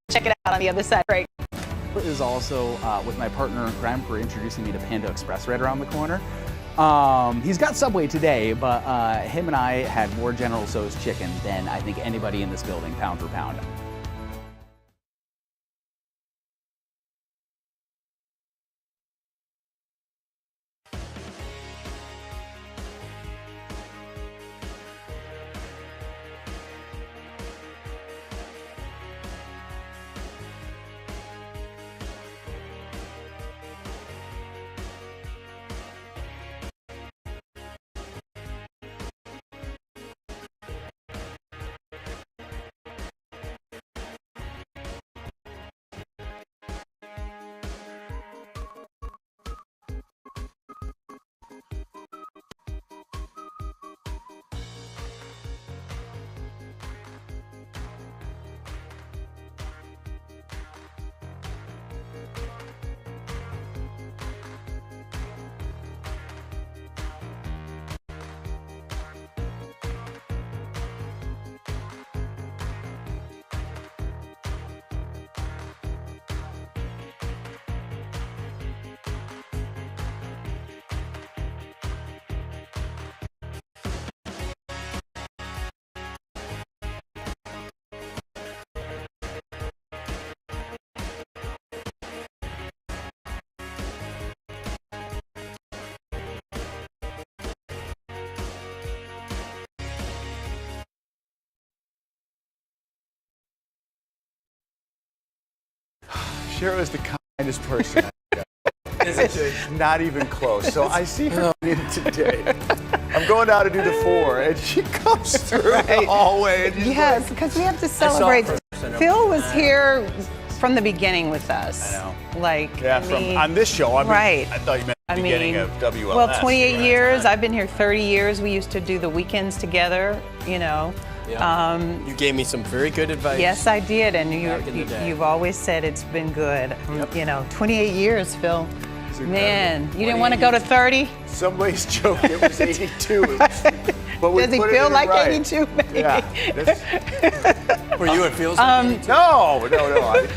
Check it out on the other side. Right. Is also with my partner in crime for introducing me to Panda Express right around the corner. He's got Subway today, but him and I had more General Tso's chicken than I think anybody in this building, pound for pound. Cheryl is the kindest person I know. It's not even close. So I see her in today. I'm going out to do the 4, and she comes through the hallway. And yes, because we have to celebrate. Phil was here from the beginning with us. I know. Like, yeah, on this show. I mean, right. I thought you meant the beginning of WLS. Well, 28 years. I've been here 30 years. We used to do the weekends together, you know. Yeah. You gave me some very good advice. Yes, I did, and you've always said it's been good. Yep. You know, 28 years, Phil. Man, you didn't want to go to 30? Somebody's joke, it was 82. But we Does he feel like 82, maybe? Yeah. For you, it feels like 82. No,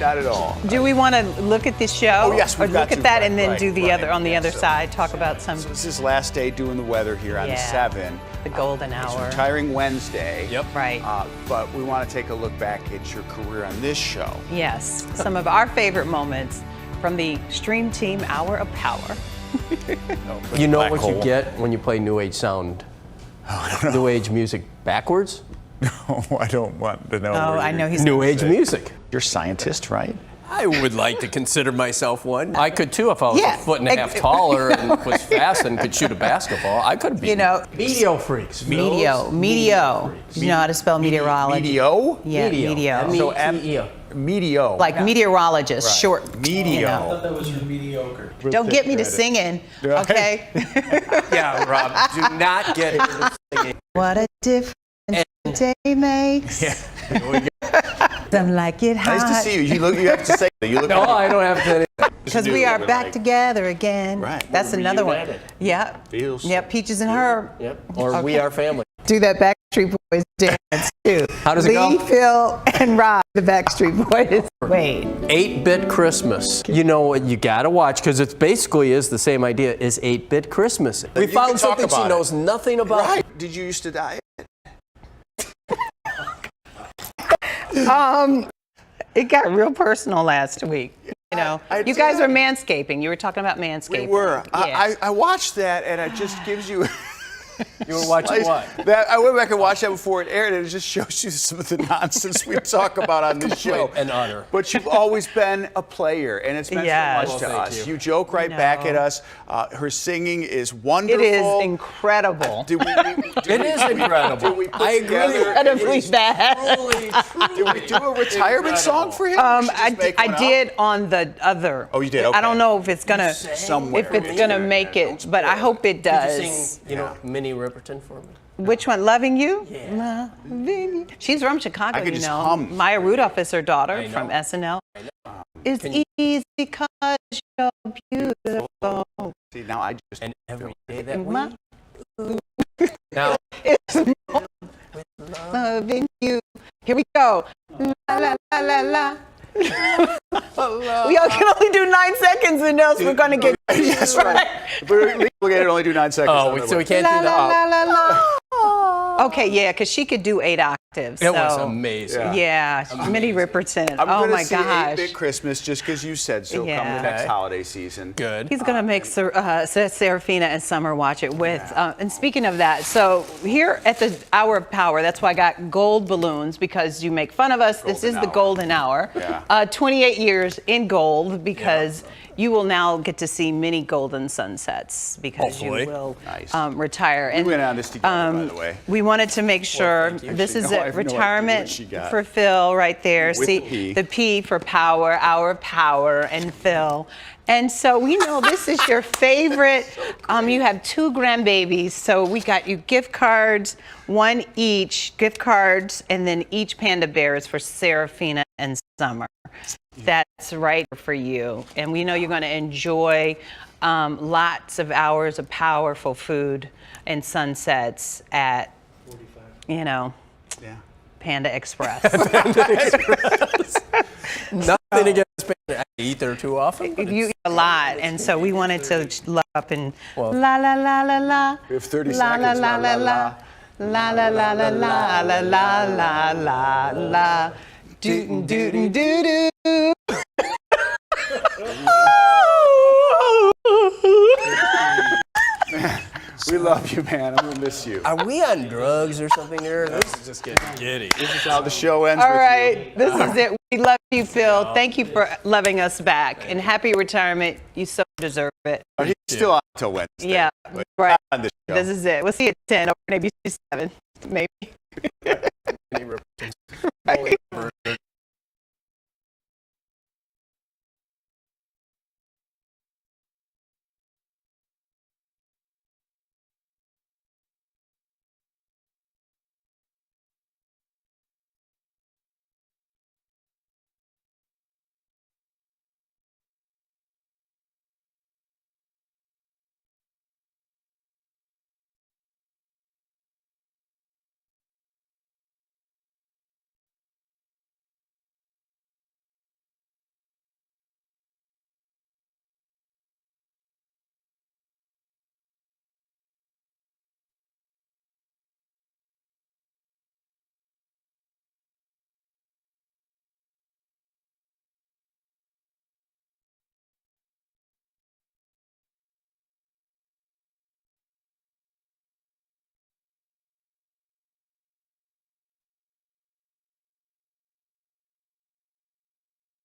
not at all. Do we want to look at this show? Oh, yes, or look at that and then do the other on the other side, talk about some. So this is last day doing the weather here on 7. The golden hour. It's retiring Wednesday. Yep. Right. But we want to take a look back at your career on this show. Yes, some of our favorite moments from the Stream Team Hour of Power. You know what you get when you play New Age sound? New Age music backwards? No, I don't want to know. Oh, I know he's New Age music. You're a scientist, right? I would like to consider myself one. I could too if I was Yeah. a foot and a half taller and was fast and could shoot a basketball. I could be. You know, Meteo freaks. Meteo. You know how to spell meteorology? Meteo? Yeah, meteo. So Meteo. Like meteorologist, Right. short. Meteo. You know. I thought that was mediocre. Don't get me to singing, okay? Yeah, Rob, do not get into singing. What a difference a day makes. Yeah. Some like it hot. Nice to see you. You have to say it. You look No, I don't have to. Because we are back together again. Right. That's another one. Yeah. Feels. Yep, Peaches and Herb. Yep. Or We Are Family. Do that Backstreet Boys dance too. How does it go? Lee, Phil, and Rob, the Backstreet Boys. Wait. 8-Bit Christmas. You know what you gotta watch because it basically is the same idea. Is 8-Bit Christmas? We You can found talk something she about it. knows nothing about. Right. Did you used to diet? It got real personal last week. You know, you guys were manscaping. You were talking about manscaping. We were. Yeah. I watched that, and it just gives you. You were watching what? That I went back and watched that before it aired, and it just shows you some of the nonsense we talk about on this show. And utter. But you've always been a player, and it's meant Yes. so much Well, to thank us. you. You joke right back at us. Her singing is wonderful. It is incredible. Did we, It is incredible. Did we put I agree. together? Incredibly bad. Did we do a retirement song for him? We should just make I one up. did on the other. Oh, you did? I don't Okay. know if it's gonna Somewhere. if it's gonna make it, but I hope it Could you does. sing, Minnie Riperton for me? Which one? Loving You? Yeah. Loving You. She's from Chicago, I could you just know. hum. Maya Rudolph is her daughter I know. from SNL. It's easy because you're beautiful. See, now I just. And every day that we. My- Now, It's loving you. Here we go. La la la la la. We all can only do 9 seconds, and else we're gonna get Yes, right. We're obligated to only do 9 seconds. oh, so we can't la do la that. la la la. Okay, yeah, because she could do 8 octaves. It was so- amazing. Yeah, Minnie Riperton. I'm Oh gonna my see gosh. 8-Bit Christmas just because you said so. Come Yeah. the next Okay. holiday season. Good. He's gonna make Serafina and Summer watch it with. And speaking of that, so here at the Hour of Power, that's why I got gold balloons because you make fun of us. This is the golden hour. Yeah. 28 years in gold because you will now get to see many golden sunsets because Hopefully. you will Nice. retire. We went on this together, by the way. We wanted to make sure thank you. this is No, I a have no idea retirement what she got. for Phil right there. With See the P. P for power, Hour of Power, and Phil. And so we know this is your favorite. You have 2 grandbabies, so we got you gift cards, 1 each, gift cards, and then each panda bear is for Serafina and Summer. That's right for you. And we know you're going to enjoy lots of hours of powerful food and sunsets at, you know, Yeah. Panda Express. Nothing against Panda. I eat there too often. but You eat a lot, and so we wanted to love up and Well- la la la la la. We have 30 La la seconds. la la la. La la la la la la la la la la. Doo doo doo doo doo. We love you, man. I'm going to miss you. Are we on drugs or something here? This is just getting giddy. This is how the show ends All with right, this is it. We love you, Phil. Thank you for loving us back, and happy retirement. You so deserve it. you. He's still on until Wednesday. Yeah, but right. On the show. This is it. We'll see you at 10 or maybe 7, maybe. Any repercussions? Right.